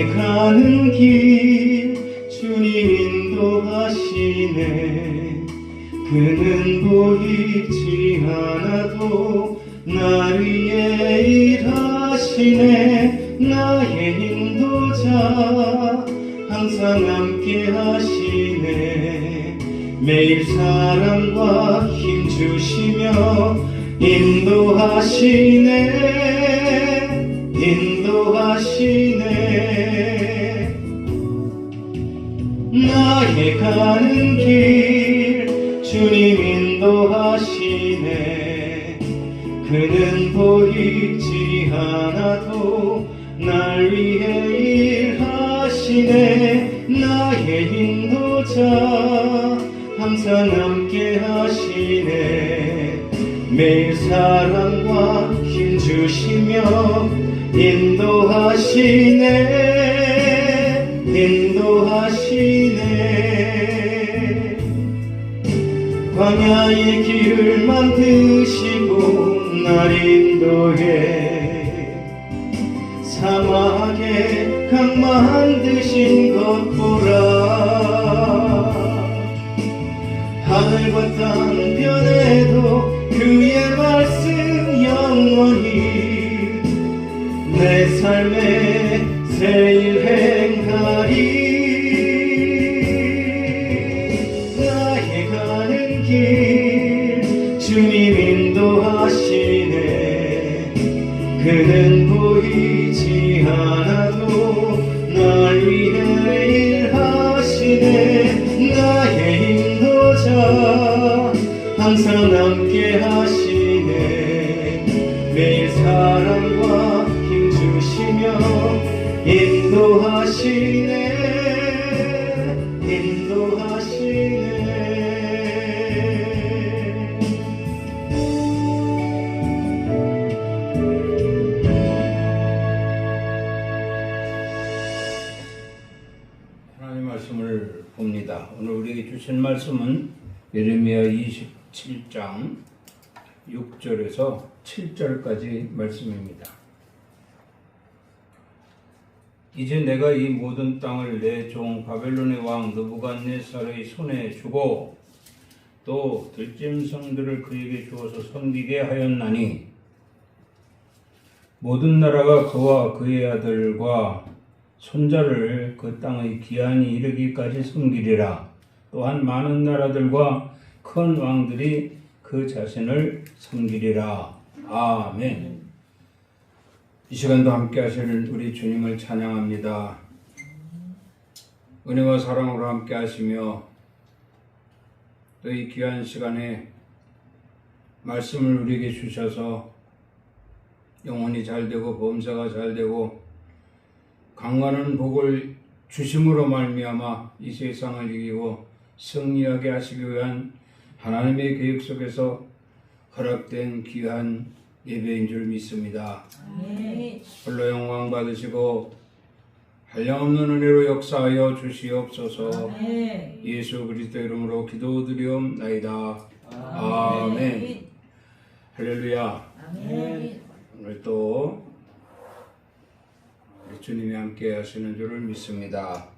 나의 가는 길 주님 인도하시네. 그는 보이지 않아도 날 위해 일하시네. 나의 인도자 항상 함께 하시네. 매일 사랑과 힘 주시며 인도하시네. 인도하시네. 나의 가는 길 주님 인도하시네. 그는 보이지 않아도 날 위해 일하시네. 나의 인도자 항상 함께 하시네. 매일 사랑과 힘 주시며 인도하시네. 인도하시네. 광야의 길을 만드시고 날 인도해. 사막에 강 만드신 것 보라. 하늘과 땅 변해도 그의 말씀 영원히 내 삶에 새일 행하리. 나의 가는 길 주님 인도하시네. 그는 보이지 않아도 날 위해 일하시네. 나의 인도자 항상 함께 하시네. 매일 사랑과 힘 주시며 인도하시네. 인도하시네. 하나님 말씀을 봅니다. 오늘 우리에게 주신 말씀은 예레미야 27장 6절에서 7절까지 말씀입니다. 이제 내가 이 모든 땅을 내 종 바벨론의 왕 느부갓네살의 손에 주고 또 들짐승들을 그에게 주어서 섬기게 하였나니 모든 나라가 그와 그의 아들과 손자를 그 땅의 기한이 이르기까지 섬기리라. 또한 많은 나라들과 큰 왕들이 그 자신을 섬기리라. 아멘. 이 시간도 함께 하실 우리 주님을 찬양합니다. 은혜와 사랑으로 함께 하시며 또 이 귀한 시간에 말씀을 우리에게 주셔서 영혼이 잘되고 범사가 잘되고 강건한 복을 주심으로 말미암아 이 세상을 이기고 승리하게 하시기 위한 하나님의 계획 속에서 허락된 귀한 예배인 줄 믿습니다. 홀로 영광 받으시고 한량없는 은혜로 역사하여 주시옵소서. 예수 그리스도 이름으로 기도드리옵나이다. 아멘. 할렐루야. 오늘 또 우리 주님이 함께 하시는 줄을 믿습니다.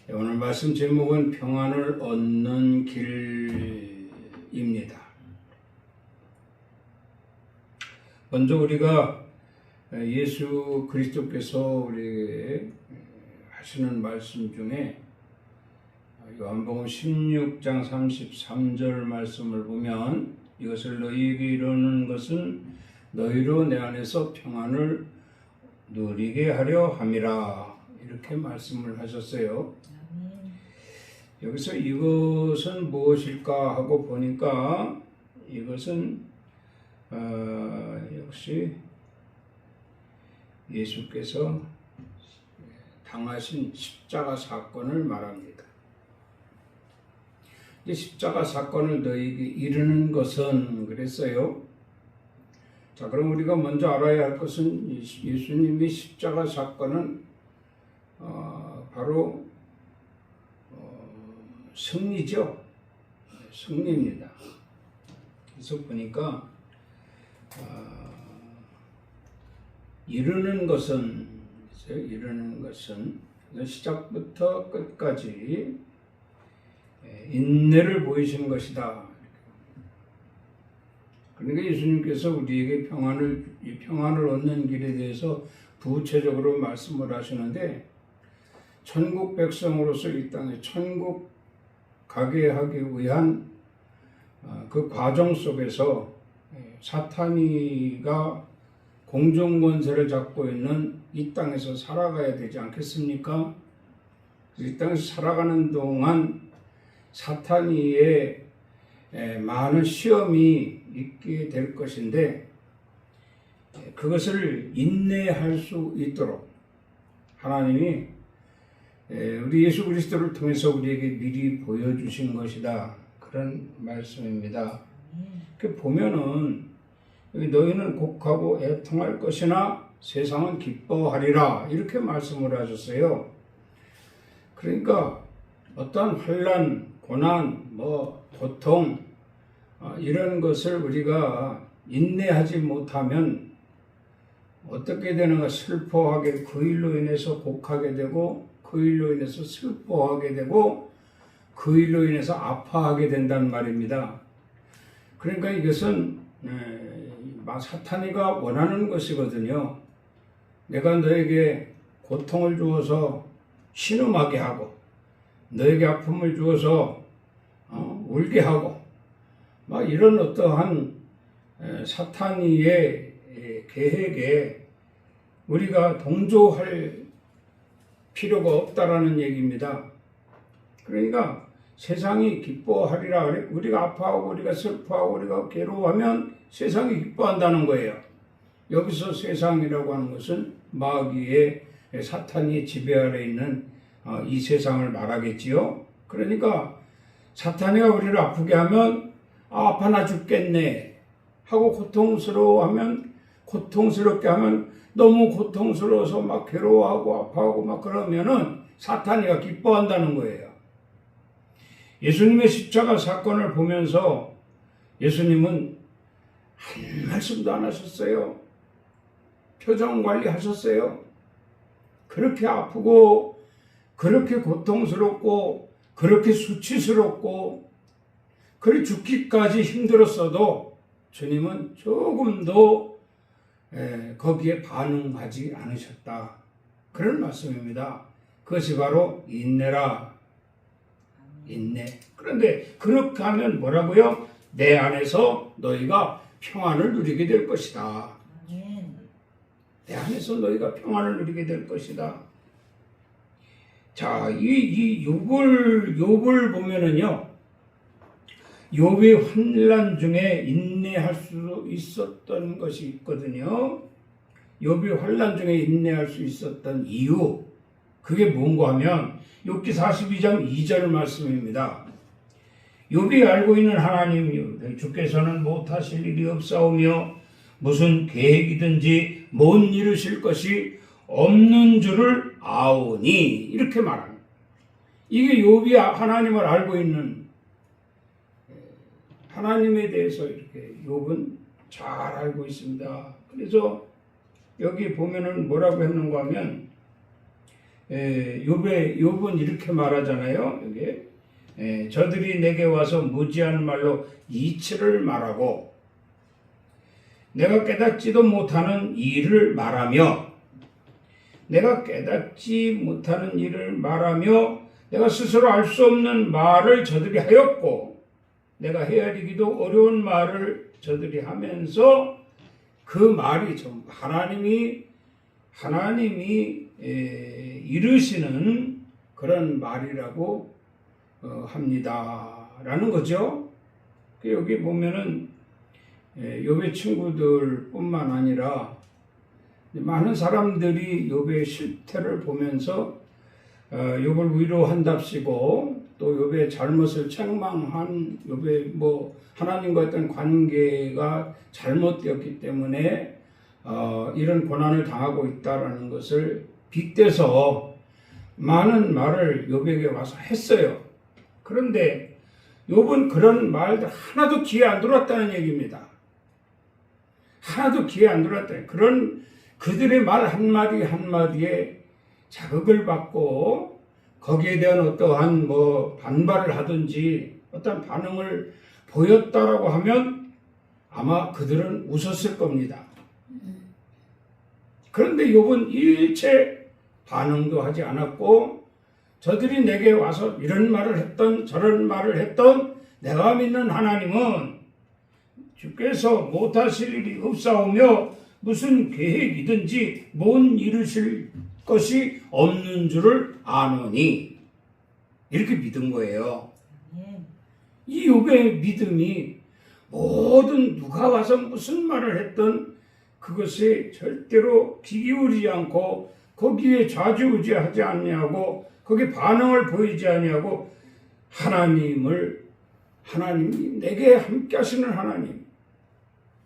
오늘 말씀 제목은 평안을 얻는 길입니다. 먼저 우리가 예수 그리스도께서 우리에게 하시는 말씀 중에 요한복음 16장 33절 말씀을 보면 이것을 너희에게 이루는 것은 너희로 내 안에서 평안을 누리게 하려 함이라 이렇게 말씀을 하셨어요. 여기서 이것은 무엇일까 하고 보니까 이것은 역시 예수께서 당하신 십자가 사건을 말합니다. 이 십자가 사건을 너희에게 이르는 것은 그랬어요. 자, 그럼 우리가 먼저 알아야 할 것은 예수님의 십자가 사건은 바로 승리죠. 승리입니다. 그래서 보니까 이루는 것은 이러는 것은 시작부터 끝까지 인내를 보이신 것이다. 그러니까 예수님께서 우리에게 평안을 얻는 길에 대해서 구체적으로 말씀을 하시는데, 천국 백성으로서 이 땅에 천국 가게 하기 위한 그 과정 속에서 사탄이가 공중권세를 잡고 있는 이 땅에서 살아가야 되지 않겠습니까? 이 땅에서 살아가는 동안 사탄이의 많은 시험이 있게 될 것인데, 그것을 인내할 수 있도록 하나님이 우리 예수 그리스도를 통해서 우리에게 미리 보여주신 것이다. 그런 말씀입니다. 그 보면은 너희는 곡하고 애통할 것이나 세상은 기뻐하리라, 이렇게 말씀을 하셨어요. 그러니까 어떠한 환난, 고난, 고통 이런 것을 우리가 인내하지 못하면 어떻게 되는가? 슬퍼하게, 그 일로 인해서 곡하게 되고, 그 일로 인해서 슬퍼하게 되고, 그 일로 인해서 아파하게 된단 말입니다. 그러니까 이것은 사탄이가 원하는 것이거든요. 내가 너에게 고통을 주어서 신음하게 하고, 너에게 아픔을 주어서 울게 하고, 이런 어떠한 사탄이의 계획에 우리가 동조할 필요가 없다라는 얘기입니다. 그러니까 세상이 기뻐하리라, 우리가 아파하고 우리가 슬퍼하고 우리가 괴로워하면 세상이 기뻐한다는 거예요. 여기서 세상이라고 하는 것은 마귀의, 사탄이 지배 아래 있는 이 세상을 말하겠지요. 그러니까 사탄이가 우리를 아프게 하면 아파나 죽겠네 하고 고통스럽게 하면 너무 고통스러워서 막 괴로워하고 아파하고 막 그러면은 사탄이가 기뻐한다는 거예요. 예수님의 십자가 사건을 보면서 예수님은 한 말씀도 안 하셨어요. 표정 관리하셨어요. 그렇게 아프고 그렇게 고통스럽고 그렇게 수치스럽고 그리 죽기까지 힘들었어도 주님은 조금도 거기에 반응하지 않으셨다. 그런 말씀입니다. 그것이 바로 인내라. 인내. 그런데 그렇게 하면 뭐라고요? 내 안에서 너희가 평안을 누리게 될 것이다. 내 안에서 너희가 평안을 누리게 될 것이다. 자, 이 욥을 보면은요, 욥의 환난 중에 인내할 수 있었던 것이 있거든요. 욥이 환난 중에 인내할 수 있었던 이유, 그게 뭔가 하면 욥기 42장 2절 말씀입니다. 욥이 알고 있는 하나님, 주께서는 못하실 일이 없사오며 무슨 계획이든지 못 이루실 것이 없는 줄을 아오니, 이렇게 말합니다. 이게 욥이 하나님을 알고 있는, 하나님에 대해서 이렇게 욥은 잘 알고 있습니다. 그래서 여기 보면은 뭐라고 했는가 하면, 욥은 이렇게 말하잖아요. 여기 저들이 내게 와서 무지한 말로 이치를 말하고 내가 깨닫지도 못하는 일을 말하며, 내가 깨닫지 못하는 일을 말하며 내가 스스로 알 수 없는 말을 저들이 하였고, 내가 헤아리기도 어려운 말을 저들이 하면서 그 말이 좀 하나님이 이르시는 그런 말이라고 합니다. 라는 거죠. 여기 보면은 욥의 친구들뿐만 아니라 많은 사람들이 욥의 실태를 보면서 욥을 위로한답시고 또 욥의 잘못을 책망한, 욥의 하나님과 어떤 관계가 잘못되었기 때문에 이런 고난을 당하고 있다라는 것을 빗대서 많은 말을 욥에게 와서 했어요. 그런데 욥은 그런 말들 하나도 귀에 안 들어왔다는 얘기입니다. 하나도 귀에 안 들어왔다. 그런 그들의 말 한마디 한마디에 자극을 받고 거기에 대한 어떠한 반발을 하든지 어떤 반응을 보였다라고 하면 아마 그들은 웃었을 겁니다. 그런데 욥은 일체 반응도 하지 않았고 저들이 내게 와서 이런 말을 했던 저런 말을 했던 내가 믿는 하나님은 주께서 못하실 일이 없사오며 무슨 계획이든지 못 이루실 것이 없는 줄을 아노니 이렇게 믿은 거예요. 이 욥의 믿음이 모든 누가 와서 무슨 말을 했던 그것에 절대로 귀 기울이지 않고 거기에 좌지우지하지 않냐고 거기에 반응을 보이지 않냐고 하나님이 내게 함께 하시는 하나님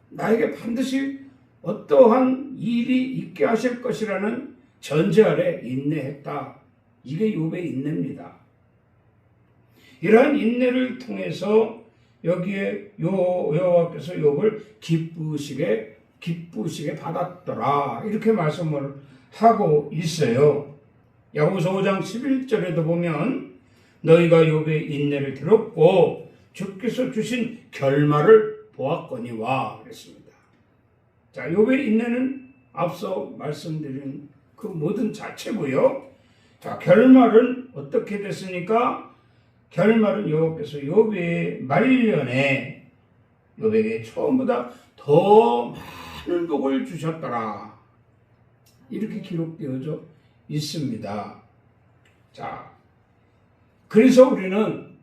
나에게 반드시 어떠한 일이 있게 하실 것이라는 전제 아래 인내했다. 이게 욥의 인내입니다. 이러한 인내를 통해서 여기에 여호와께서 욥을 기쁘시게 받았더라. 이렇게 말씀을 하고 있어요. 야고보서 5장 11절에도 보면 너희가 욥의 인내를 들었고 주께서 주신 결말을 보았거니와 그랬습니다. 자, 욥의 인내는 앞서 말씀드린 그 모든 자체고요. 자, 결말은 어떻게 됐습니까? 결말은 여호와께서 욥의 말년에 욥에게 처음보다 더 많은 복을 주셨더라. 이렇게 기록되어져 있습니다. 자, 그래서 우리는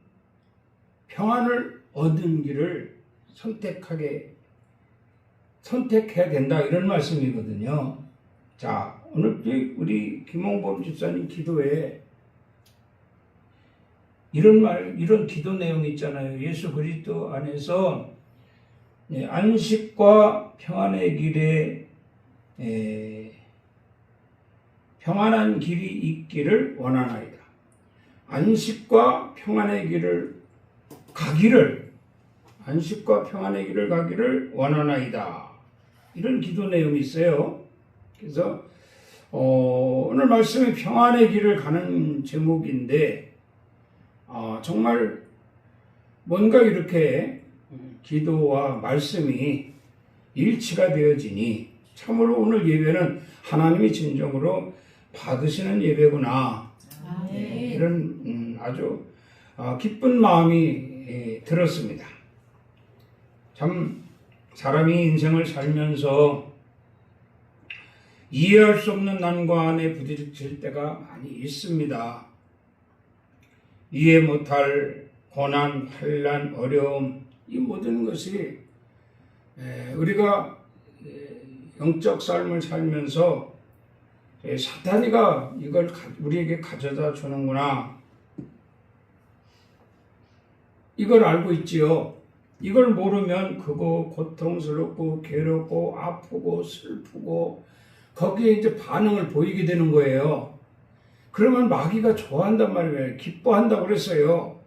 평안을 얻은 길을 선택해야 된다 이런 말씀이거든요. 자, 오늘 우리 김홍범 집사님 기도에 이런 기도 내용이 있잖아요. 예수 그리스도 안에서 안식과 평안의 길에 평안한 길이 있기를 원하나이다. 안식과 평안의 길을 가기를 원하나이다. 이런 기도 내용이 있어요. 그래서 오늘 말씀이 평안의 길을 가는 제목인데 정말 뭔가 이렇게 기도와 말씀이 일치가 되어지니 참으로 오늘 예배는 하나님이 진정으로 받으시는 예배구나. 이런 아주 기쁜 마음이 들었습니다. 참 사람이 인생을 살면서 이해할 수 없는 난관에 부딪힐 때가 많이 있습니다. 이해 못할 고난, 환난, 어려움 이 모든 것이 우리가 영적 삶을 살면서 사탄이가 이걸 우리에게 가져다 주는구나. 이걸 알고 있지요. 이걸 모르면 그거 고통스럽고 괴롭고 아프고 슬프고 거기에 이제 반응을 보이게 되는 거예요. 그러면 마귀가 좋아한단 말이에요. 기뻐한다고 그랬어요.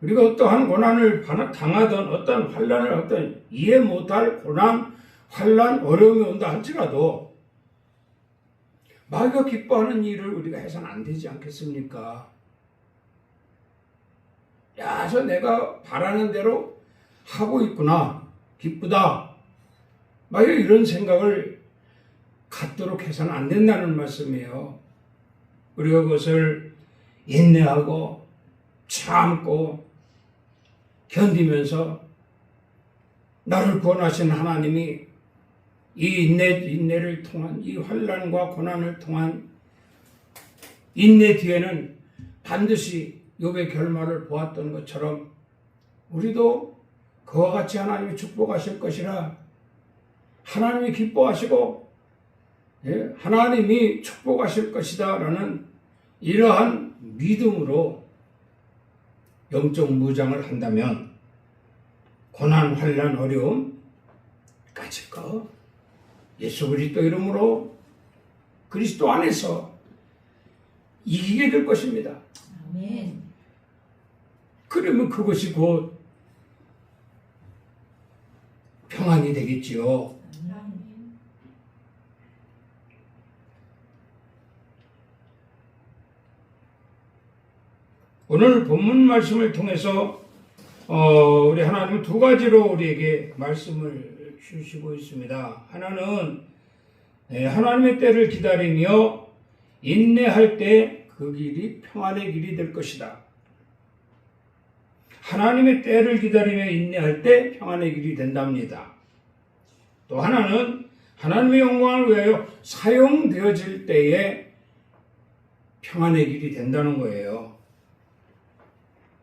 우리가 어떠한 고난을 당하던 어떤 환난을 어떤 이해 못할 고난, 환난, 어려움이 온다 할지라도 마귀가 기뻐하는 일을 우리가 해서는 안 되지 않겠습니까? 야, 저 내가 바라는 대로 하고 있구나. 기쁘다. 마귀가 이런 생각을 갖도록 해서는 안 된다는 말씀이에요. 우리가 그것을 인내하고 참고 견디면서 나를 구원하신 하나님이 이 인내를 통한 이 환난과 고난을 통한 인내 뒤에는 반드시 욥의 결말을 보았던 것처럼 우리도 그와 같이 하나님이 축복하실 것이라 하나님이 기뻐하시고 하나님이 축복하실 것이다 라는 이러한 믿음으로 영적 무장을 한다면 고난, 환난, 어려움 가질 거 예수 그리스도 이름으로 그리스도 안에서 이기게 될 것입니다. 아멘. 그러면 그것이 곧 평안이 되겠지요. 오늘 본문 말씀을 통해서 우리 하나님은 두 가지로 우리에게 말씀을 주시고 있습니다. 하나는 하나님의 때를 기다리며 인내할 때 그 길이 평안의 길이 될 것이다. 하나님의 때를 기다리며 인내할 때 평안의 길이 된답니다. 또 하나는 하나님의 영광을 위하여 사용되어질 때에 평안의 길이 된다는 거예요.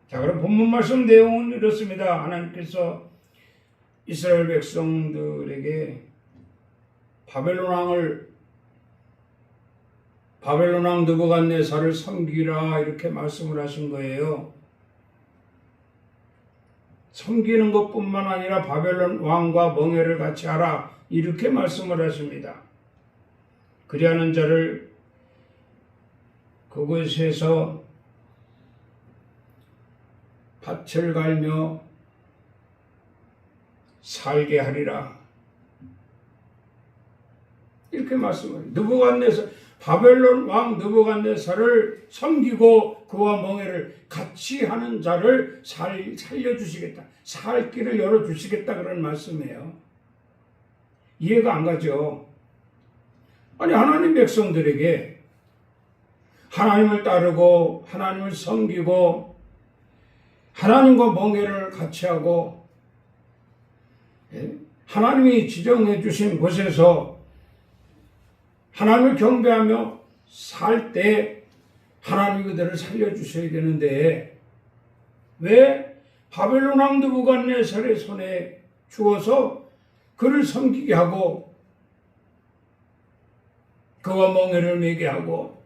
자, 그럼 본문 말씀 내용은 이렇습니다. 하나님께서 이스라엘 백성들에게 바벨론 왕 느부갓네살을 섬기라 이렇게 말씀을 하신 거예요. 섬기는 것뿐만 아니라 바벨론 왕과 멍에를 같이 하라 이렇게 말씀을 하십니다. 그리하는 자를 그곳에서 밭을 갈며 살게 하리라 이렇게 말씀을 바벨론 왕 느부갓네살을 섬기고 그와 멍에를 같이 하는 자를 살려주시겠다. 살 길을 열어주시겠다 그런 말씀이에요. 이해가 안 가죠? 아니 하나님 백성들에게 하나님을 따르고 하나님을 섬기고 하나님과 멍에를 같이 하고 하나님이 지정해 주신 곳에서 하나님을 경배하며 살 때 하나님이 그들을 살려주셔야 되는데 왜 바벨론 왕 느부갓네살의 손에 주어서 그를 섬기게 하고 그와 멍에를 매게 하고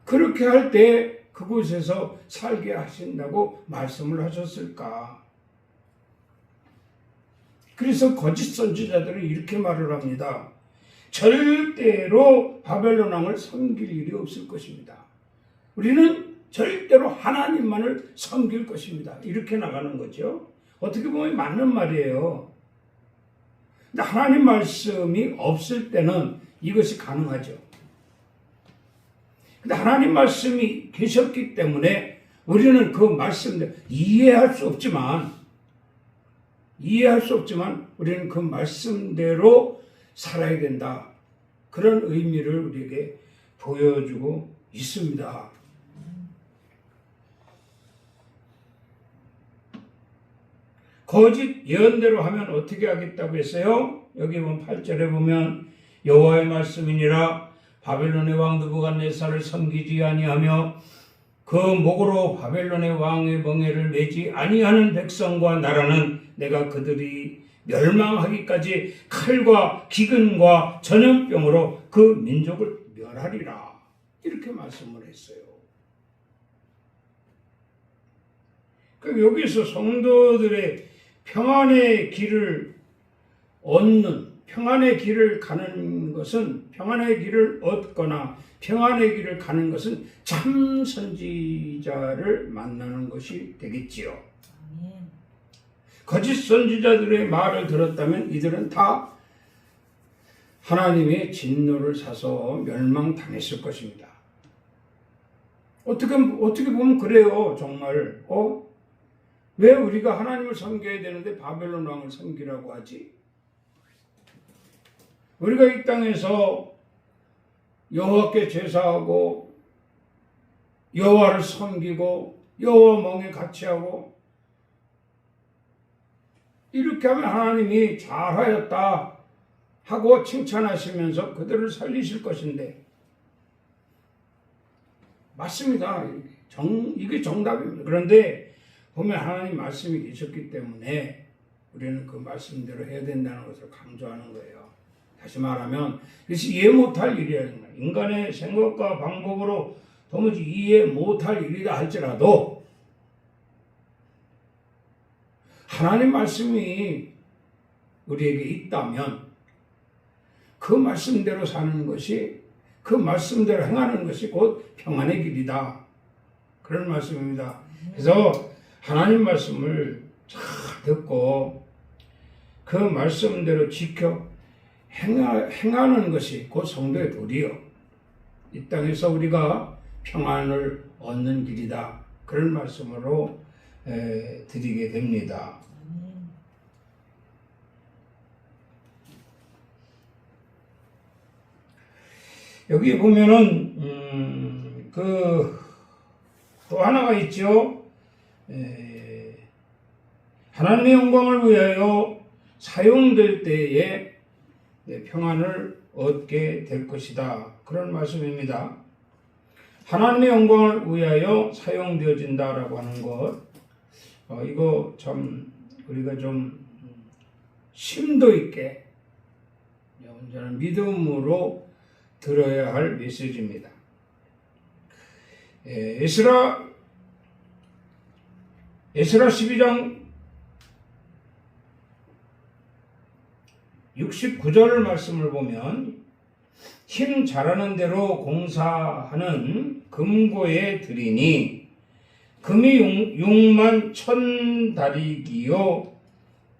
그렇게 할 때 그곳에서 살게 하신다고 말씀을 하셨을까? 그래서 거짓 선지자들은 이렇게 말을 합니다. 절대로 바벨론 왕을 섬길 일이 없을 것입니다. 우리는 절대로 하나님만을 섬길 것입니다. 이렇게 나가는 거죠. 어떻게 보면 맞는 말이에요. 근데 하나님 말씀이 없을 때는 이것이 가능하죠. 근데 하나님 말씀이 계셨기 때문에 우리는 그 말씀대로 이해할 수 없지만 우리는 그 말씀대로 살아야 된다. 그런 의미를 우리에게 보여주고 있습니다. 거짓 예언대로 하면 어떻게 하겠다고 했어요? 여기 보면 8절에 보면 여호와의 말씀이니라 바벨론의 왕 느부갓네살을 섬기지 아니하며 그 목으로 바벨론의 왕의 멍에를 매지 아니하는 백성과 나라는 내가 그들이 멸망하기까지 칼과 기근과 전염병으로 그 민족을 멸하리라 이렇게 말씀을 했어요. 여기서 성도들의 평안의 길을 얻는 평안의 길을 가는 것은 평안의 길을 얻거나 평안의 길을 가는 것은 참 선지자를 만나는 것이 되겠지요. 거짓 선지자들의 말을 들었다면 이들은 다 하나님의 진노를 사서 멸망당했을 것입니다. 어떻게 보면 그래요. 정말 왜 우리가 하나님을 섬겨야 되는데 바벨론 왕을 섬기라고 하지? 우리가 이 땅에서 여호와께 제사하고 여호와를 섬기고 여호와 멍에 같이 하고 이렇게 하면 하나님이 잘하였다 하고 칭찬하시면서 그들을 살리실 것인데 맞습니다. 이게 정답입니다. 그런데 보면 하나님 말씀이 계셨기 때문에 우리는 그 말씀대로 해야 된다는 것을 강조하는 거예요. 다시 말하면 이것이 이해 못할 일이라는 거예요. 인간의 생각과 방법으로 도무지 이해 못할 일이다 할지라도 하나님 말씀이 우리에게 있다면 그 말씀대로 사는 것이 그 말씀대로 행하는 것이 곧 평안의 길이다. 그런 말씀입니다. 그래서 하나님 말씀을 잘 듣고 그 말씀대로 지켜 행하는 것이 곧 성도의 도리요. 이 땅에서 우리가 평안을 얻는 길이다. 그런 말씀으로 드리게 됩니다. 여기 보면은 또 하나가 있죠. 하나님의 영광을 위하여 사용될 때에 평안을 얻게 될 것이다. 그런 말씀입니다. 하나님의 영광을 위하여 사용되어진다라고 하는 것, 이거 참 우리가 좀 심도 있게 온전한 믿음으로 들어야 할 메시지입니다. 에스라 12장 69절 말씀을 보면 힘 잘하는 대로 공사하는 금고에 드리니 금이 6만 1,000다리기요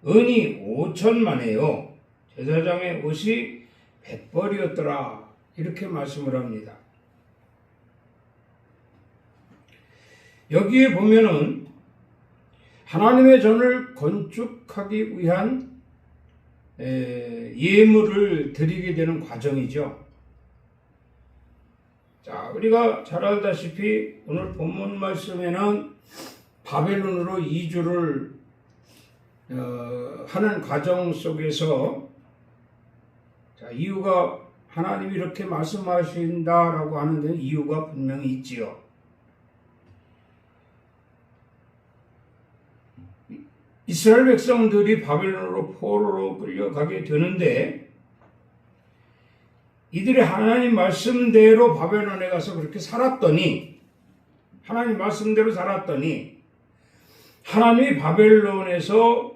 은이 5천만에요 제사장의 옷이 100벌이었더라. 이렇게 말씀을 합니다. 여기에 보면은 하나님의 전을 건축하기 위한 예물을 드리게 되는 과정이죠. 자, 우리가 잘 알다시피 오늘 본문 말씀에는 바벨론으로 이주를 하는 과정 속에서 이유가 하나님이 이렇게 말씀하신다라고 하는 데는 이유가 분명히 있지요. 이스라엘 백성들이 바벨론으로 포로로 끌려가게 되는데 이들이 하나님 말씀대로 바벨론에 가서 그렇게 살았더니 하나님 말씀대로 살았더니 하나님이 바벨론에서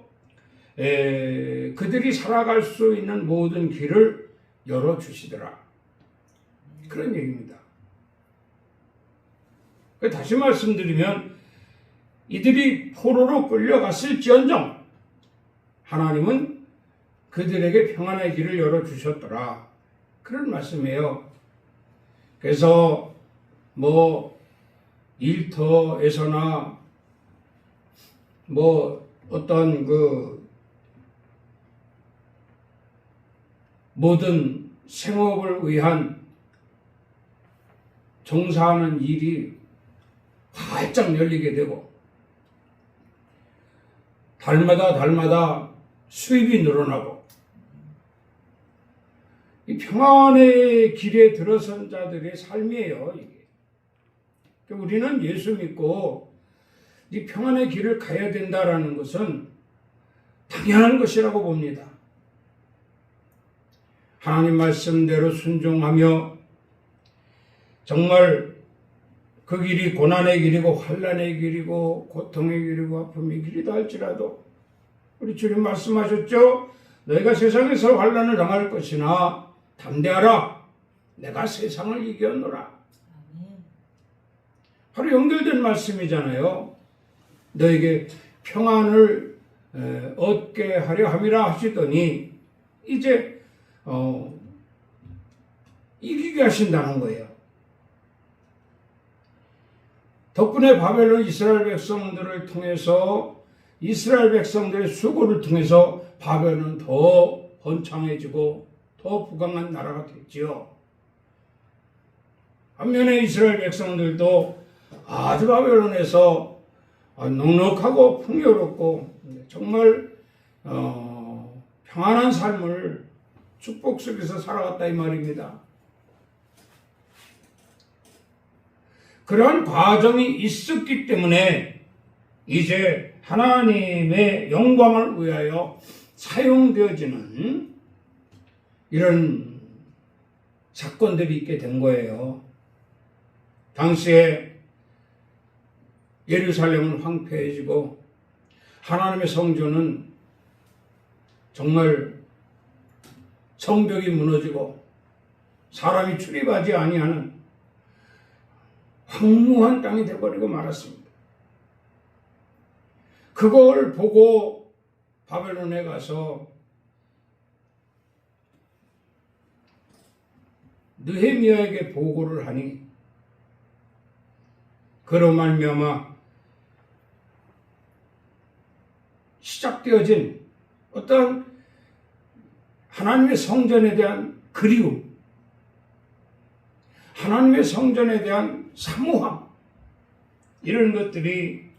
그들이 살아갈 수 있는 모든 길을 열어주시더라. 그런 얘기입니다. 다시 말씀드리면 이들이 포로로 끌려갔을지언정 하나님은 그들에게 평안의 길을 열어주셨더라. 그런 말씀이에요. 그래서 일터에서나 어떤 모든 생업을 위한 종사하는 일이 활짝 열리게 되고 달마다 수입이 늘어나고 이 평안의 길에 들어선 자들의 삶이에요. 이게. 우리는 예수 믿고 이 평안의 길을 가야 된다라는 것은 당연한 것이라고 봅니다. 하나님 말씀대로 순종하며 정말 그 길이 고난의 길이고 환난의 길이고 고통의 길이고 아픔의 길이다 할지라도 우리 주님 말씀하셨죠? 너희가 세상에서 환난을 당할 것이나 담대하라. 내가 세상을 이겼노라. 바로 연결된 말씀이잖아요. 너에게 평안을 얻게 하려 함이라 하시더니 이제 이기게 하신다는 거예요. 덕분에 바벨론 이스라엘 백성들을 통해서 이스라엘 백성들의 수고를 통해서 바벨론은 더 번창해지고 더 부강한 나라가 됐지요. 반면에 이스라엘 백성들도 아주 바벨론에서 넉넉하고 풍요롭고 정말 평안한 삶을 축복 속에서 살아갔다 이 말입니다. 그런 과정이 있었기 때문에 이제 하나님의 영광을 위하여 사용되어지는 이런 사건들이 있게 된 거예요. 당시에 예루살렘은 황폐해지고 하나님의 성전은 정말 성벽이 무너지고 사람이 출입하지 아니하는 황무한 땅이 되어버리고 말았습니다. 그걸 보고 바벨론에 가서 느헤미야에게 보고를 하니 그로 말미암아 시작되어진 어떤 하나님의 성전에 대한 그리움, 하나님의 성전에 대한 사모함, 이런 것들이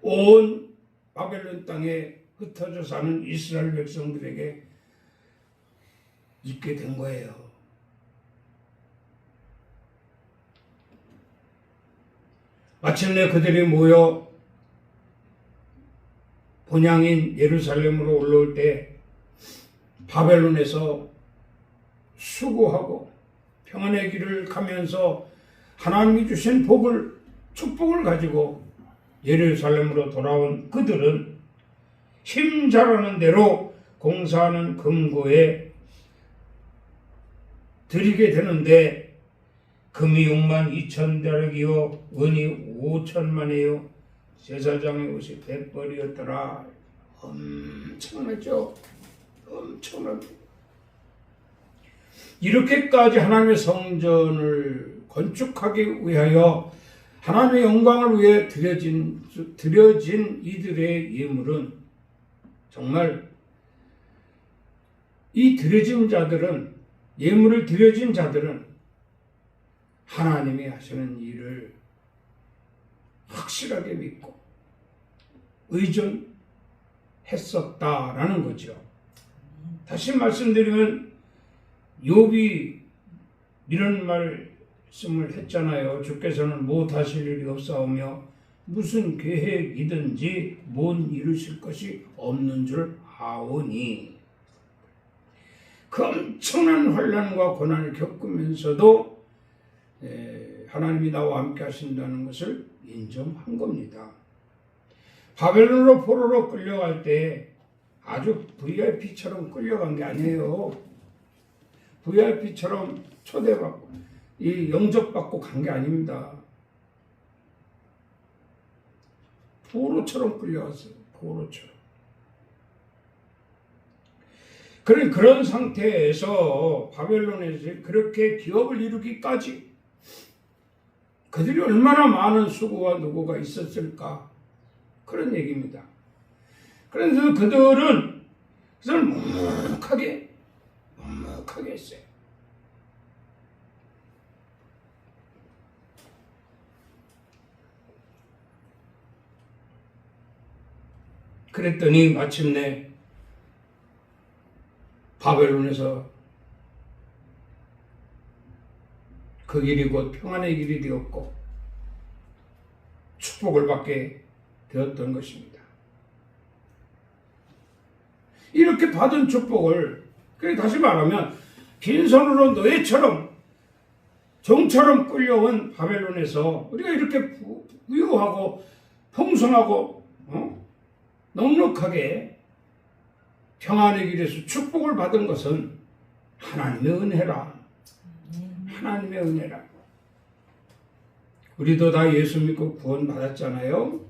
온 바벨론 땅에 흩어져 사는 이스라엘 백성들에게 있게 된 거예요. 마침내 그들이 모여 본향인 예루살렘으로 올라올 때 바벨론에서 수고하고 평안의 길을 가면서 하나님이 주신 복을, 축복을 가지고 예루살렘으로 돌아온 그들은 힘 잘하는 대로 공사하는 금고에 드리게 되는데 금이 62,000다락이요 은이 5천만이요 제사장의 옷이 100벌이었더라. 엄청나죠? 엄청납니다. 이렇게까지 하나님의 성전을 건축하기 위하여 하나님의 영광을 위해 드려진 이들의 예물은 정말 이 드려진 자들은, 예물을 드려진 자들은 하나님이 하시는 일을 확실하게 믿고 의존했었다라는 거죠. 다시 말씀드리면 욥이 이런 말씀을 했잖아요. 주께서는 못하실 일이 없사오며 무슨 계획이든지 못 이루실 것이 없는 줄 아오니. 그 엄청난 환난과 고난을 겪으면서도 하나님이 나와 함께 하신다는 것을 인정한 겁니다. 바벨론으로 포로로 끌려갈 때 아주 VIP처럼 끌려간 게 아니에요. VIP처럼 초대받고 이 영접받고 간 게 아닙니다. 포로처럼 끌려갔어요. 포로처럼. 그런 상태에서 바벨론에서 그렇게 기업을 이루기까지 그들이 얼마나 많은 수고와 노고가 있었을까, 그런 얘기입니다. 그래서 그들은 묵묵하게 했어요. 그랬더니 마침내 바벨론에서 그 길이 곧 평안의 길이 되었고 축복을 받게 되었던 것입니다. 이렇게 받은 축복을, 다시 말하면 빈손으로 노예처럼 종처럼 끌려온 바벨론에서 우리가 이렇게 부유하고 풍성하고 넉넉하게 평안의 길에서 축복을 받은 것은 하나님의 은혜라. 하나님의 은혜라. 우리도 다 예수 믿고 구원 받았잖아요.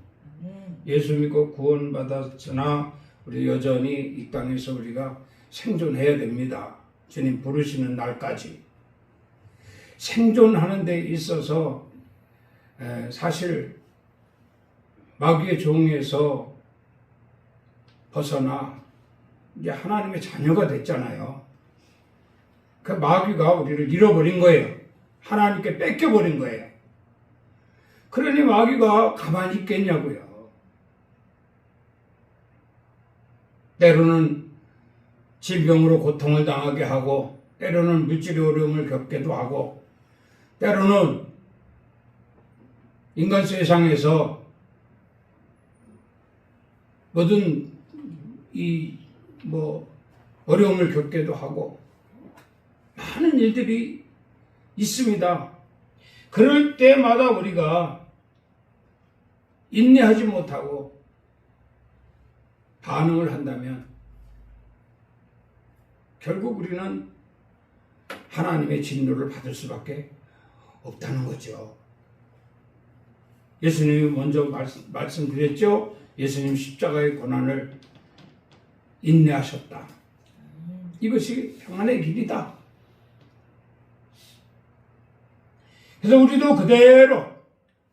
예수 믿고 구원 받았으나 우리 여전히 이 땅에서 우리가 생존해야 됩니다. 주님 부르시는 날까지. 생존하는 데 있어서 사실 마귀의 종에서 벗어나 이제 하나님의 자녀가 됐잖아요. 그 마귀가 우리를 잃어버린 거예요. 하나님께 뺏겨버린 거예요. 그러니 마귀가 가만히 있겠냐고요. 때로는 질병으로 고통을 당하게 하고, 때로는 물질의 어려움을 겪게도 하고, 때로는 인간 세상에서 모든 어려움을 겪게도 하고, 많은 일들이 있습니다. 그럴 때마다 우리가 인내하지 못하고 반응을 한다면 결국 우리는 하나님의 진노를 받을 수밖에 없다는 거죠. 예수님이 먼저 말씀드렸죠. 예수님 십자가의 고난을 인내하셨다. 이것이 평안의 길이다. 그래서 우리도 그대로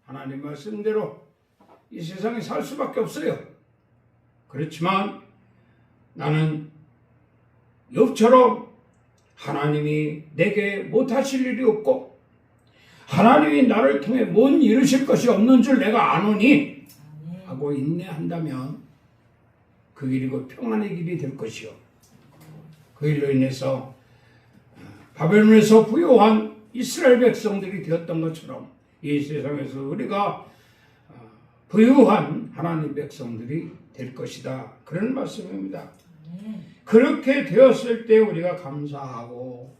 하나님 말씀대로 이 세상에 살 수밖에 없어요. 그렇지만 나는 욥처럼 하나님이 내게 못하실 일이 없고 하나님이 나를 통해 못 이루실 것이 없는 줄 내가 아노니 하고 인내한다면 그 길이 곧 평안의 길이 될 것이요. 그 일로 인해서 바벨론에서 부요한 이스라엘 백성들이 되었던 것처럼 이 세상에서 우리가 부유한 하나님 백성들이 될 것이다. 그런 말씀입니다. 그렇게 되었을 때 우리가 감사하고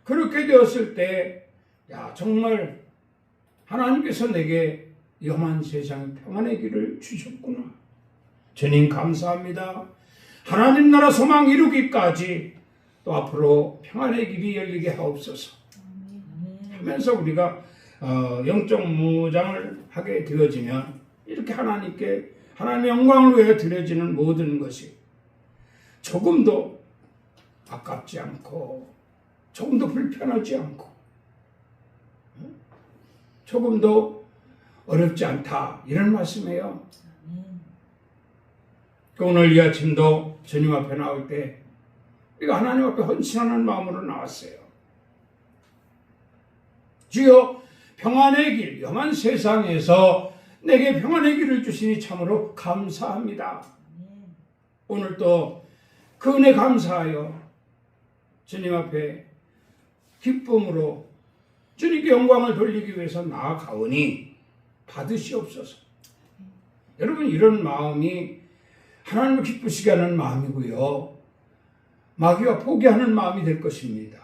그렇게 되었을 때 정말 하나님께서 내게 험한 세상에 평안의 길을 주셨구나. 주님 감사합니다. 하나님 나라 소망 이루기까지 또 앞으로 평안의 길이 열리게 하옵소서 하면서 우리가 영적 무장을 하게 되어지면 이렇게 하나님께 하나님의 영광을 위해 드려지는 모든 것이 조금도 아깝지 않고 조금도 불편하지 않고 조금도 어렵지 않다 이런 말씀이에요. 오늘 이 아침도 주님 앞에 나올 때 우리가 하나님 앞에 헌신하는 마음으로 나왔어요. 주여 평안의 길, 험한 세상에서 내게 평안의 길을 주시니 참으로 감사합니다. 오늘 또 그 은혜 감사하여 주님 앞에 기쁨으로 주님께 영광을 돌리기 위해서 나아가오니 받으시옵소서. 여러분 이런 마음이 하나님을 기쁘시게 하는 마음이고요. 마귀와 포기하는 마음이 될 것입니다.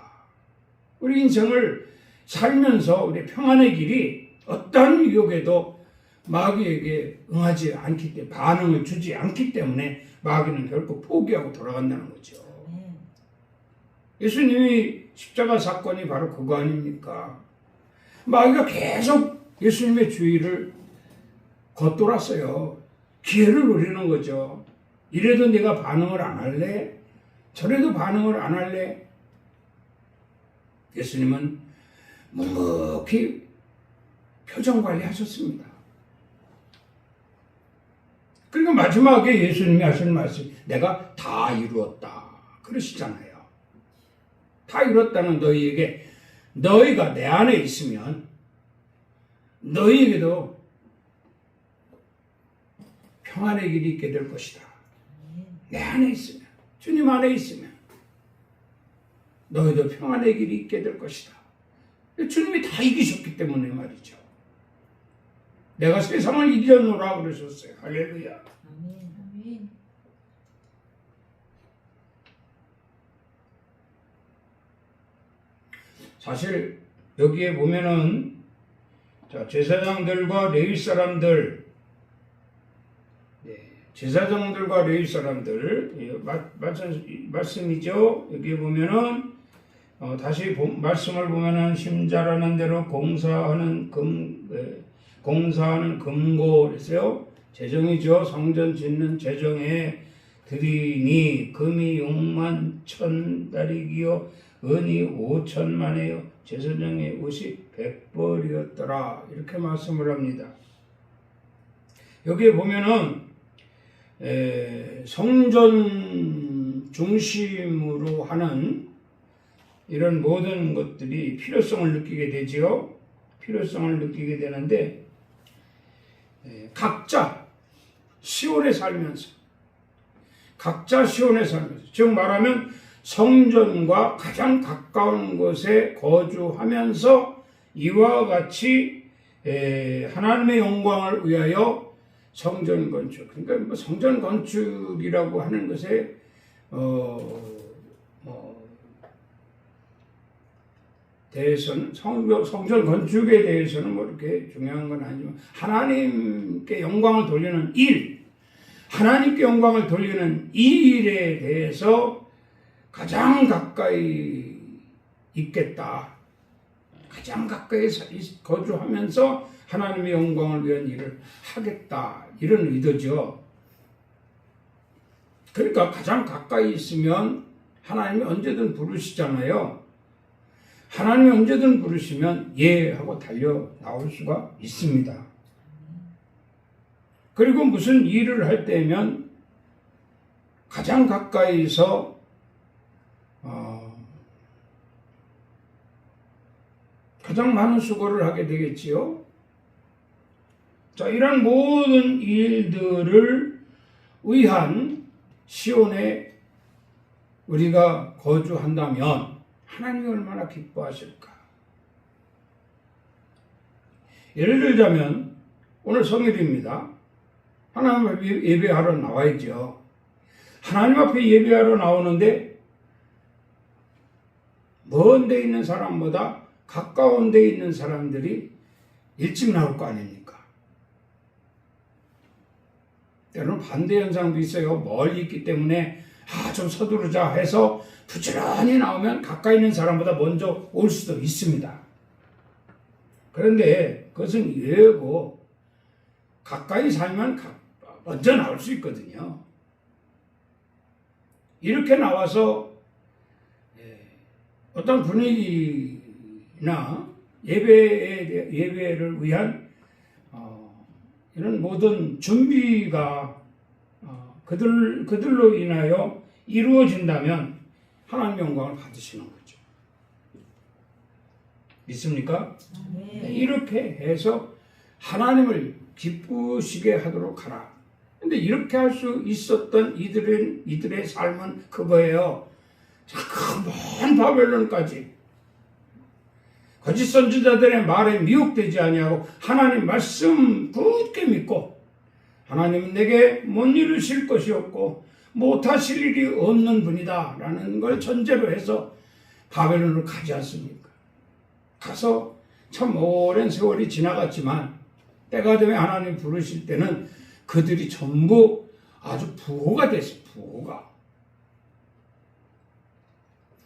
우리 인생을 살면서 우리 평안의 길이 어떠한 유혹에도 마귀에게 응하지 않기 때문에 반응을 주지 않기 때문에 마귀는 결국 포기하고 돌아간다는 거죠. 예수님이 십자가 사건이 바로 그거 아닙니까? 마귀가 계속 예수님의 주위를 겉돌았어요. 기회를 노리는 거죠. 이래도 네가 반응을 안 할래? 저래도 반응을 안 할래? 예수님은 묵묵히 표정 관리하셨습니다. 그러니까 마지막에 예수님이 하신 말씀, 내가 다 이루었다 그러시잖아요. 다 이뤘다는 너희에게, 너희가 내 안에 있으면 너희에게도 평안의 길이 있게 될 것이다. 내 안에 있으면, 주님 안에 있으면 너희도 평안의 길이 있게 될 것이다. 주님이 다 이기셨기 때문에 말이죠. 내가 세상을 이겨놓으라 그러셨어요. 할렐루야. 아멘. 사실 여기에 보면은 제사장들과 레위 사람들, 제사장들과 레위 사람들 말씀이죠. 여기 보면은 다시 말씀을 보면은 심자라는 대로 공사하는 금고 그랬어요. 재정이죠. 성전 짓는 재정에 드리니 금이 6만 1,000다리기요 은이 5천만이요 제사장의 옷이 100벌이었더라 이렇게 말씀을 합니다. 여기에 보면은 성전 중심으로 하는 이런 모든 것들이 필요성을 느끼게 되지요. 필요성을 느끼게 되는데 각자 시온에 살면서 즉 말하면 성전과 가장 가까운 곳에 거주하면서 이와 같이 하나님의 영광을 위하여 성전 건축, 그러니까 뭐 성전 건축이라고 하는 것에 대해서는 성전 건축에 대해서는 뭐 이렇게 중요한 건 아니지만 하나님께 영광을 돌리는 일, 하나님께 영광을 돌리는 이 일에 대해서 가장 가까이 있겠다. 가장 가까이 거주하면서 하나님의 영광을 위한 일을 하겠다. 이런 의도죠. 그러니까 가장 가까이 있으면 하나님이 언제든 부르시잖아요. 하나님이 언제든 부르시면 예 하고 달려 나올 수가 있습니다. 그리고 무슨 일을 할 때면 가장 가까이서 가장 많은 수고를 하게 되겠지요. 자, 이런 모든 일들을 위한 시온에 우리가 거주한다면 하나님이 얼마나 기뻐하실까? 예를 들자면 오늘 성일입니다. 하나님 앞에 예배하러 나와야죠. 하나님 앞에 예배하러 나오는데 먼 데 있는 사람보다 가까운 데 있는 사람들이 일찍 나올 거 아닙니까? 때로는 반대 현상도 있어요. 멀리 있기 때문에 좀 서두르자 해서 부지런히 나오면 가까이 있는 사람보다 먼저 올 수도 있습니다. 그런데 그것은 예고 가까이 살면 먼저 나올 수 있거든요. 이렇게 나와서 어떤 분위기나 예배를 위한 이런 모든 준비가 그들로 인하여 이루어진다면 하나님의 영광을 받으시는 거죠. 믿습니까? 네. 이렇게 해서 하나님을 기쁘시게 하도록 하라. 근데 이렇게 할 수 있었던 이들의 삶은 그거예요. 큰 바벨론까지 거짓 선지자들의 말에 미혹되지 아니하고 하나님 말씀 굳게 믿고 하나님은 내게 못 이루실 것이 없고 못하실 일이 없는 분이다 라는 걸 전제로 해서 바벨론으로 가지 않습니까? 가서 참 오랜 세월이 지나갔지만 때가 되면 하나님 부르실 때는 그들이 전부 아주 부호가 됐어요. 부호가.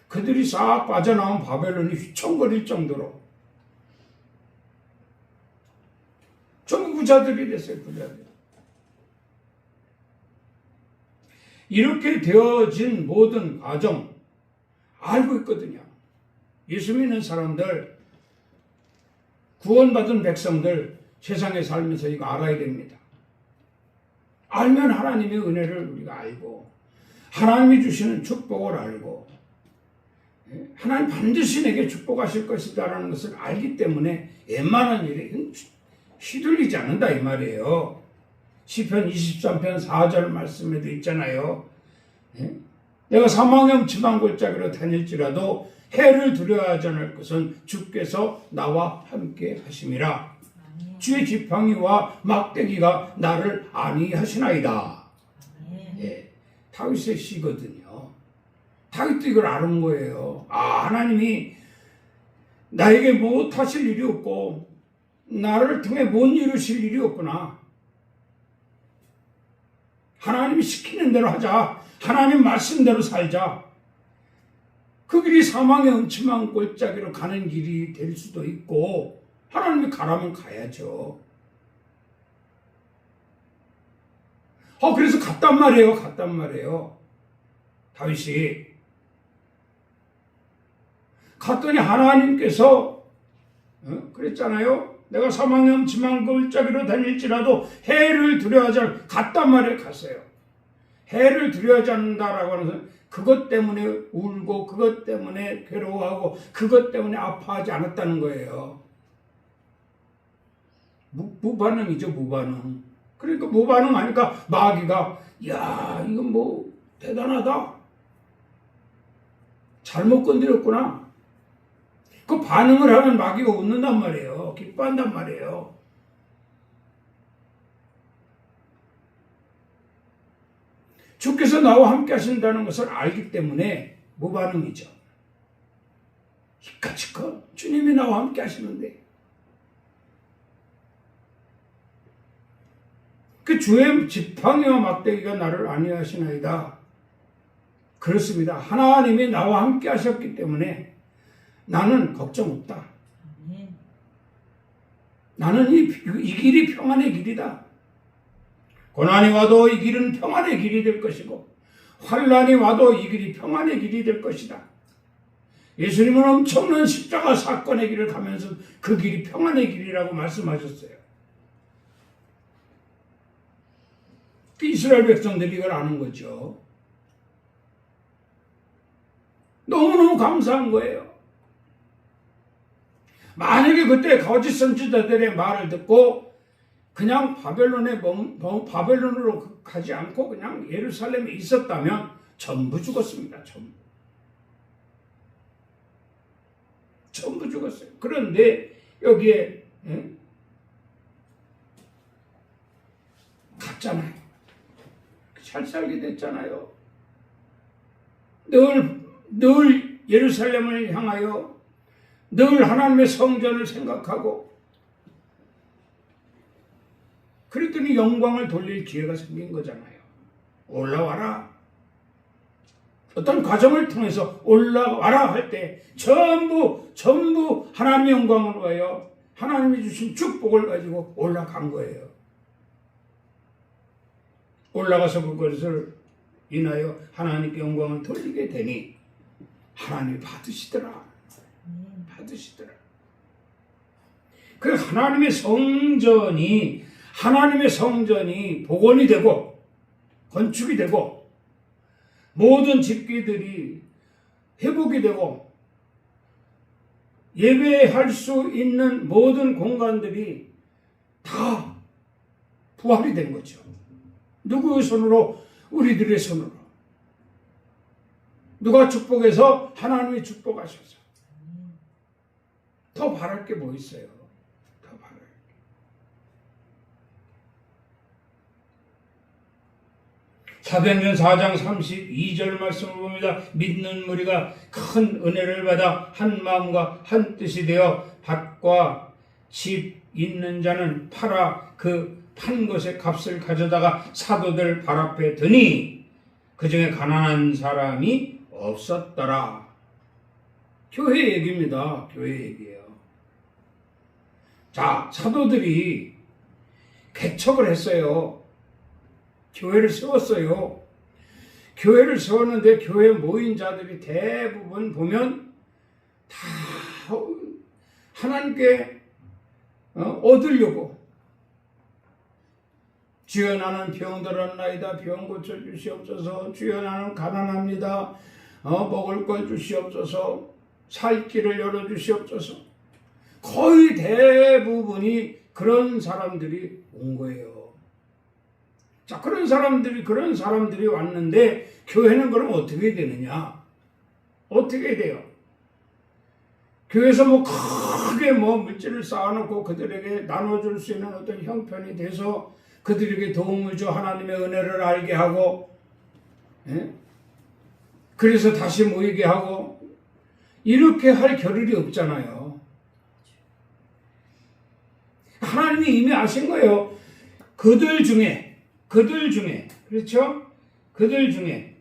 그들이 싹 빠져나온 바벨론이 휘청거릴 정도로 전부 부자들이 됐어요. 부자들. 이렇게 되어진 모든 과정 알고 있거든요. 예수 믿는 사람들, 구원받은 백성들 세상에 살면서 이거 알아야 됩니다. 알면 하나님의 은혜를 우리가 알고 하나님이 주시는 축복을 알고 하나님 반드시 내게 축복하실 것이다라는 것을 알기 때문에 웬만한 일에 휘둘리지 않는다 이 말이에요. 시편 23편 4절 말씀에도 있잖아요. 내가 사망의 음침한 골짜기로 다닐지라도 해를 두려워하지 않을 것은 주께서 나와 함께 하심이라. 주의 지팡이와 막대기가 나를 안위하시나이다. 다윗의 시거든요. 다윗도 이걸 아는 거예요. 하나님이 나에게 못하실 일이 없고 나를 통해 못 이루실 일이 없구나. 하나님이 시키는 대로 하자. 하나님 말씀대로 살자. 그 길이 사망의 음침한 골짜기로 가는 길이 될 수도 있고 하나님이 가라면 가야죠. 그래서 갔단 말이에요. 다윗이. 갔더니 하나님께서 그랬잖아요. 내가 사망의 음침한 골짜기로 다닐지라도 해를 두려워하지 않을 갔단 말이에요. 갔어요. 해를 두려워하지 않는다라고 하는 것은 그것 때문에 울고 그것 때문에 괴로워하고 그것 때문에 아파하지 않았다는 거예요. 무반응이죠. 무반응. 그러니까 무반응 하니까 마귀가 야 이건 뭐 대단하다. 잘못 건드렸구나. 그 반응을 하면 마귀가 웃는단 말이에요. 기뻐한단 말이에요. 주께서 나와 함께 하신다는 것을 알기 때문에 무반응이죠. 히카치커 주님이 나와 함께 하시는데 그 주의 지팡이와 막대기가 나를 안위하시나이다. 그렇습니다. 하나님이 나와 함께 하셨기 때문에 나는 걱정 없다. 나는 이 길이 평안의 길이다. 고난이 와도 이 길은 평안의 길이 될 것이고 환난이 와도 이 길이 평안의 길이 될 것이다. 예수님은 엄청난 십자가 사건의 길을 가면서 그 길이 평안의 길이라고 말씀하셨어요. 이스라엘 백성들이 이걸 아는 거죠. 너무너무 감사한 거예요. 만약에 그때 거짓 선지자들의 말을 듣고 그냥 바벨론으로 가지 않고 그냥 예루살렘에 있었다면 전부 죽었습니다. 전부 죽었어요. 그런데 여기에 갔잖아요. 잘 살게 됐잖아요. 늘 예루살렘을 향하여 늘 하나님의 성전을 생각하고 그랬더니 영광을 돌릴 기회가 생긴 거잖아요. 올라와라. 어떤 과정을 통해서 올라와라 할 때 전부 하나님의 영광을 위하여 하나님이 주신 축복을 가지고 올라간 거예요. 올라가서 그것을 인하여 하나님께 영광을 돌리게 되니 하나님이 받으시더라. 그 하나님의 성전이 복원이 되고 건축이 되고 모든 집기들이 회복이 되고 예배할 수 있는 모든 공간들이 다 부활이 된 거죠. 누구의 손으로? 우리들의 손으로. 누가 축복해서? 하나님이 축복하셔서. 더 바랄 게 뭐 있어요? 더 바랄 게. 사도행전 4장 32절 말씀을 봅니다. 믿는 무리가 큰 은혜를 받아 한 마음과 한 뜻이 되어 밭과 집 있는 자는 팔아 그 판 것의 값을 가져다가 사도들 발 앞에 드니 그 중에 가난한 사람이 없었더라. 교회 얘기입니다. 교회 얘기예요. 자, 사도들이 개척을 했어요. 교회를 세웠어요. 교회를 세웠는데 교회에 모인 자들이 대부분 보면 다 하나님께 얻으려고 주여 나는 병들었나이다. 병 고쳐주시옵소서. 주여 나는 가난합니다. 먹을 것 주시옵소서. 살 길을 열어주시옵소서. 거의 대부분이 그런 사람들이 온 거예요. 자, 그런 사람들이 왔는데 교회는 그럼 어떻게 되느냐? 어떻게 돼요? 교회에서 크게 물질을 쌓아놓고 그들에게 나눠줄 수 있는 어떤 형편이 돼서 그들에게 도움을 줘 하나님의 은혜를 알게 하고, 그래서 다시 모이게 하고, 이렇게 할 겨를이 없잖아요. 하나님이 이미 아신 거예요. 그들 중에, 그렇죠? 그들 중에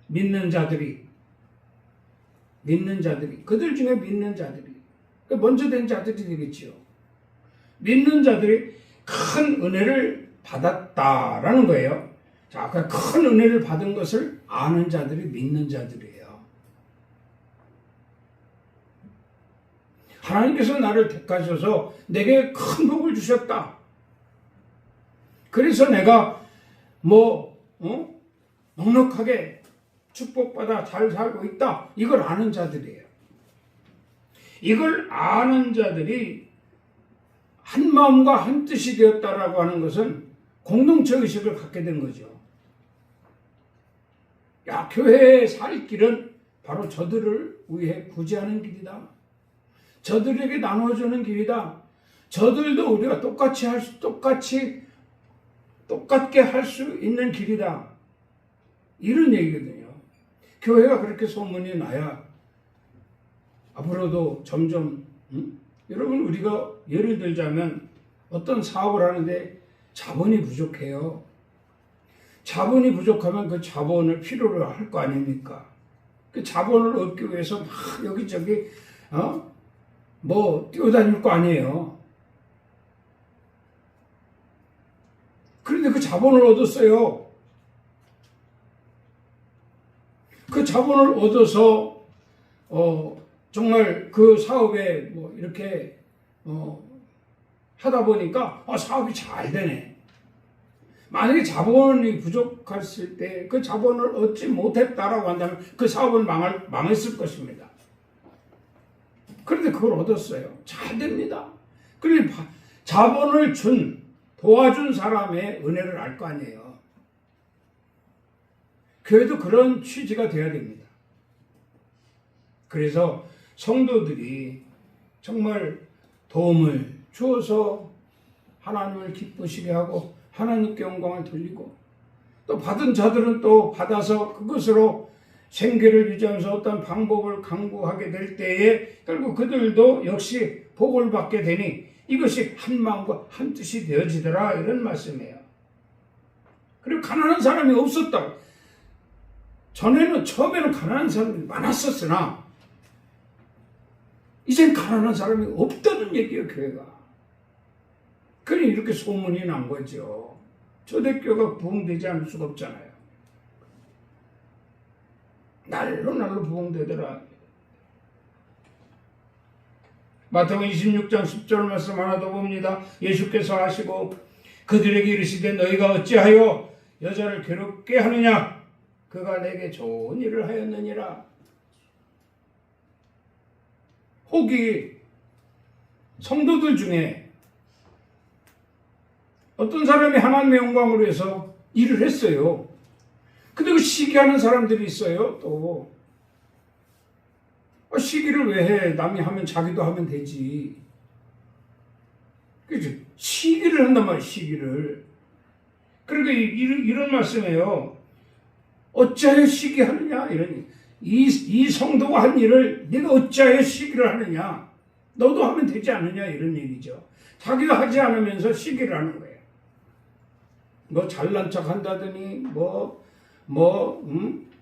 믿는 자들이, 그들 중에 믿는 자들이, 먼저 된 자들이 되겠지요. 믿는 자들이 큰 은혜를 받았다라는 거예요. 자, 그 큰 은혜를 받은 것을 아는 자들이 믿는 자들이에요. 하나님께서 나를 택하셔서 내게 큰 복을 주셨다. 그래서 내가 넉넉하게 축복받아 잘 살고 있다. 이걸 아는 자들이에요. 이걸 아는 자들이 한 마음과 한 뜻이 되었다라고 하는 것은 공동체 의식을 갖게 된 거죠. 야, 교회에 살 길은 바로 저들을 위해 구제하는 길이다. 저들에게 나눠주는 길이다. 저들도 우리가 똑같게 할 수 있는 길이다. 이런 얘기거든요. 교회가 그렇게 소문이 나야 앞으로도 점점 여러분 우리가 예를 들자면 어떤 사업을 하는데 자본이 부족해요. 자본이 부족하면 그 자본을 필요로 할 거 아닙니까? 그 자본을 얻기 위해서 막 여기저기 뛰어다닐 거 아니에요. 그런데 그 자본을 얻었어요. 자본을 얻어서 정말 그 사업에 뭐 이렇게 하다 보니까 사업이 잘 되네. 만약에 자본이 부족했을 때 그 자본을 얻지 못했다라고 한다면 그 사업은 망했을 것입니다. 그런데 그걸 얻었어요. 잘 됩니다. 그런데 자본을 도와준 사람의 은혜를 알 거 아니에요. 교회도 그런 취지가 돼야 됩니다. 그래서 성도들이 정말 도움을 주어서 하나님을 기쁘시게 하고 하나님께 영광을 돌리고 또 받은 자들은 또 받아서 그것으로 생계를 유지하면서 어떤 방법을 강구하게 될 때에 결국 그들도 역시 복을 받게 되니 이것이 한 마음과 한 뜻이 되어지더라 이런 말씀이에요. 그리고 가난한 사람이 없었다고. 처음에는 가난한 사람이 많았었으나 이젠 가난한 사람이 없다는 얘기예요, 교회가. 그러니 이렇게 소문이 난 거죠. 초대교회가 부흥되지 않을 수가 없잖아요. 날로 부흥되더라. 마태복음 26장 10절 말씀 하나 더 봅니다. 예수께서 하시고 그들에게 이르시되 너희가 어찌하여 여자를 괴롭게 하느냐? 그가 내게 좋은 일을 하였느니라. 혹이 성도들 중에 어떤 사람이 하나님의 영광을 위해서 일을 했어요. 근데 그 시기하는 사람들이 있어요. 또 시기를 왜 해? 남이 하면 자기도 하면 되지. 그죠? 시기를 한단 말이에요. 시기를. 그러니까 이런 말씀이에요. 어찌하여 시기하느냐? 이러니 이 성도가 한 일을 네가 어찌하여 시기를 하느냐? 너도 하면 되지 않느냐? 이런 얘기죠. 자기가 하지 않으면서 시기를 하는 거예요. 뭐 잘난 척 한다더니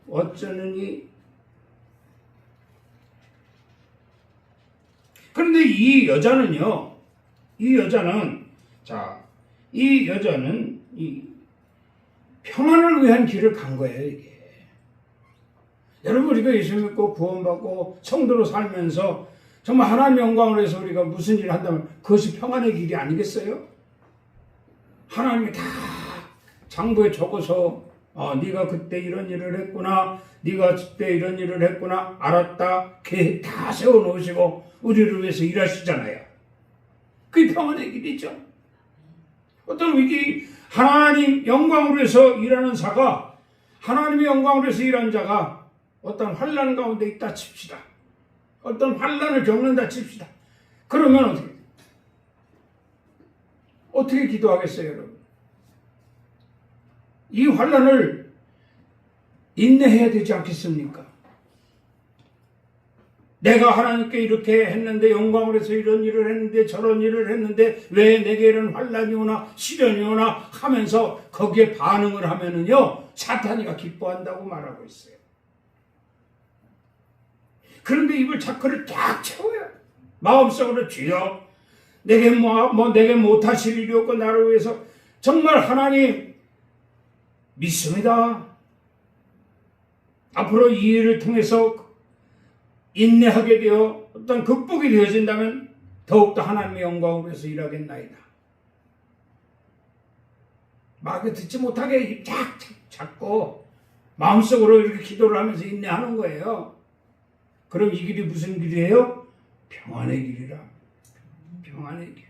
어쩌느니. 그런데 이 여자는 이 평안을 위한 길을 간 거예요, 이게. 여러분, 우리가 예수 믿고 구원받고 성도로 살면서 정말 하나님의 영광을 위해서 우리가 무슨 일을 한다면 그것이 평안의 길이 아니겠어요? 하나님이 다 장부에 적어서 네가 그때 이런 일을 했구나, 네가 그때 이런 일을 했구나, 알았다, 계획 다 세워놓으시고 우리를 위해서 일하시잖아요. 그게 평안의 길이죠. 어떤 위기, 하나님 영광을 위해서 일하는 자가, 하나님의 영광을 위해서 일하는 자가 어떤 환난 가운데 있다 칩시다. 어떤 환난을 겪는다 칩시다. 그러면 어떻게 기도하겠어요, 여러분? 이 환난을 인내해야 되지 않겠습니까? 내가 하나님께 이렇게 했는데, 영광을 위해서 이런 일을 했는데, 저런 일을 했는데 왜 내게 이런 환난이 오나 시련이 오나 하면서 거기에 반응을 하면은요, 사탄이가 기뻐한다고 말하고 있어요. 그런데 입을 자크를 쫙 채워요. 마음속으로 주여, 내게 내게 못하실 일이 없고 나를 위해서 정말 하나님 믿습니다. 앞으로 이 일을 통해서 인내하게 되어 어떤 극복이 되어진다면 더욱더 하나님의 영광을 위해서 일하겠나이다. 마귀 듣지 못하게 입 쫙 잡고 마음속으로 이렇게 기도를 하면서 인내하는 거예요. 그럼 이 길이 무슨 길이에요? 평안의 길이라. 평안의 길.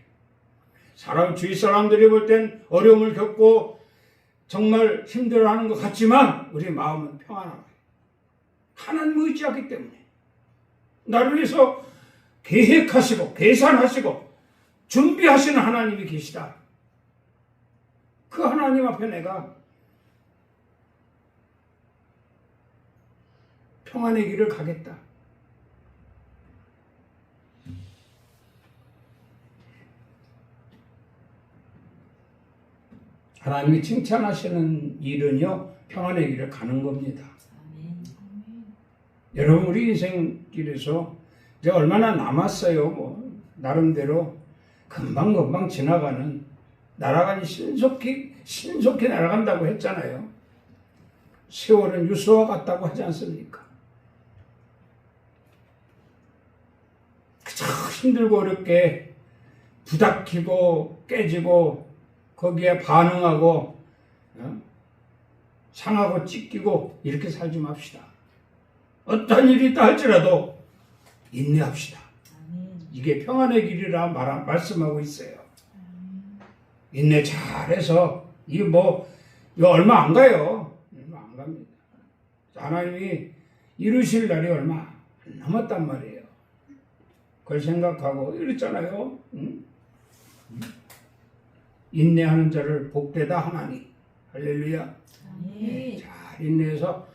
주위 사람들이 볼 땐 어려움을 겪고 정말 힘들어하는 것 같지만 우리 마음은 평안한 거예요. 하나님을 의지하기 때문에. 나를 위해서 계획하시고 계산하시고 준비하시는 하나님이 계시다. 그 하나님 앞에 내가 평안의 길을 가겠다. 하나님이 칭찬하시는 일은요, 평안의 길을 가는 겁니다. 여러분, 우리 인생길에서 이제 얼마나 남았어요. 나름대로 금방금방 지나가는, 날아가니 신속히 날아간다고 했잖아요. 세월은 유수와 같다고 하지 않습니까? 힘들고 어렵게 부닥히고 깨지고 거기에 반응하고 상하고 찢기고 이렇게 살지 맙시다. 어떤 일이 있다 할지라도 인내합시다. 이게 평안의 길이라 말씀하고 있어요. 인내 잘해서 이거 얼마 안 가요. 얼마 안 갑니다. 하나님이 이루실 날이 얼마 안 남았단 말이에요. 그걸 생각하고 이랬잖아요. 인내하는 자를 복되다 하나니. 할렐루야. 네, 잘 인내해서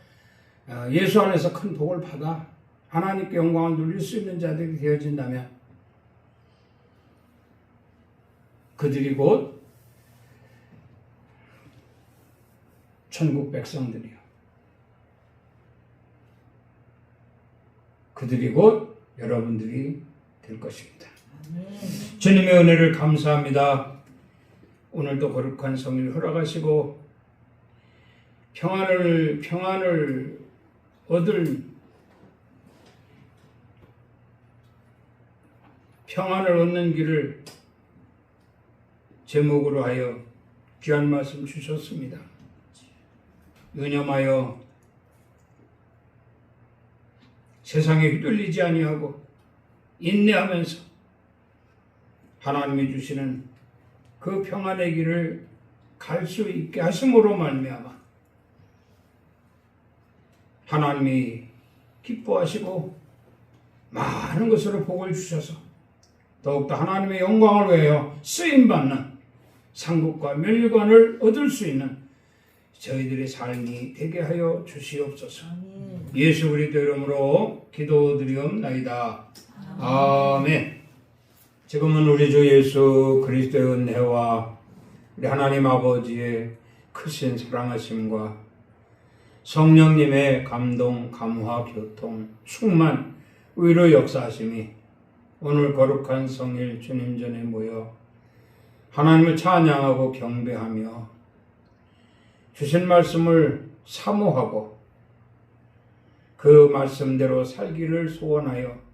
예수 안에서 큰 복을 받아 하나님께 영광을 누릴 수 있는 자들이 되어진다면 그들이 곧 천국 백성들이요. 그들이 곧 여러분들이 될 것입니다. 주님의 은혜를 감사합니다. 오늘도 거룩한 성일 허락하시고 평안을 얻는 길을 제목으로 하여 귀한 말씀 주셨습니다. 유념하여 세상에 휘둘리지 아니하고 인내하면서 하나님이 주시는 그 평안의 길을 갈 수 있게 하심으로 말미암아 하나님이 기뻐하시고 많은 것으로 복을 주셔서 더욱더 하나님의 영광을 위하여 쓰임받는 상급과 멸관을 얻을 수 있는 저희들의 삶이 되게 하여 주시옵소서. 예수 그리스도 이름으로 기도드리옵나이다. 아멘. 지금은 우리 주 예수 그리스도의 은혜와 우리 하나님 아버지의 크신 사랑하심과 성령님의 감동, 감화, 교통, 충만, 위로 역사하심이 오늘 거룩한 성일 주님 전에 모여 하나님을 찬양하고 경배하며 주신 말씀을 사모하고 그 말씀대로 살기를 소원하여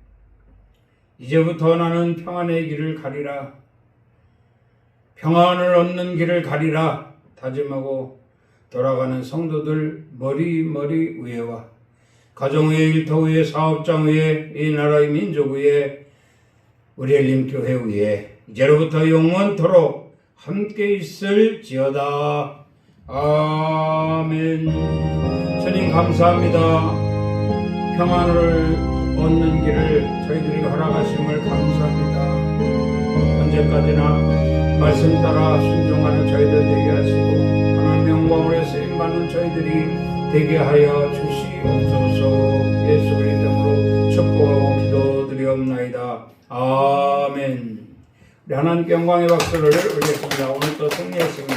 이제부터 나는 평안의 길을 가리라, 평안을 얻는 길을 가리라 다짐하고 돌아가는 성도들 머리 위에와 가정 위에, 일터 위에, 사업장 위에, 이 나라의 민족 위에, 우리 엘림교회 위에 이제로부터 영원토록 함께 있을지어다. 아멘. 주님 감사합니다. 평안을 얻는 길을 저희들이 허락하심을 감사합니다. 언제까지나 말씀 따라 순종하는 저희들 되게 하시고 하나님 영광으로 쓰임받는 저희들이 되게 하여 주시옵소서. 예수 그리스도로 축복하고 기도드리옵나이다. 아멘. 우리 하나님께 영광의 박수를 올리겠습니다. 오늘 또 승리했습니다.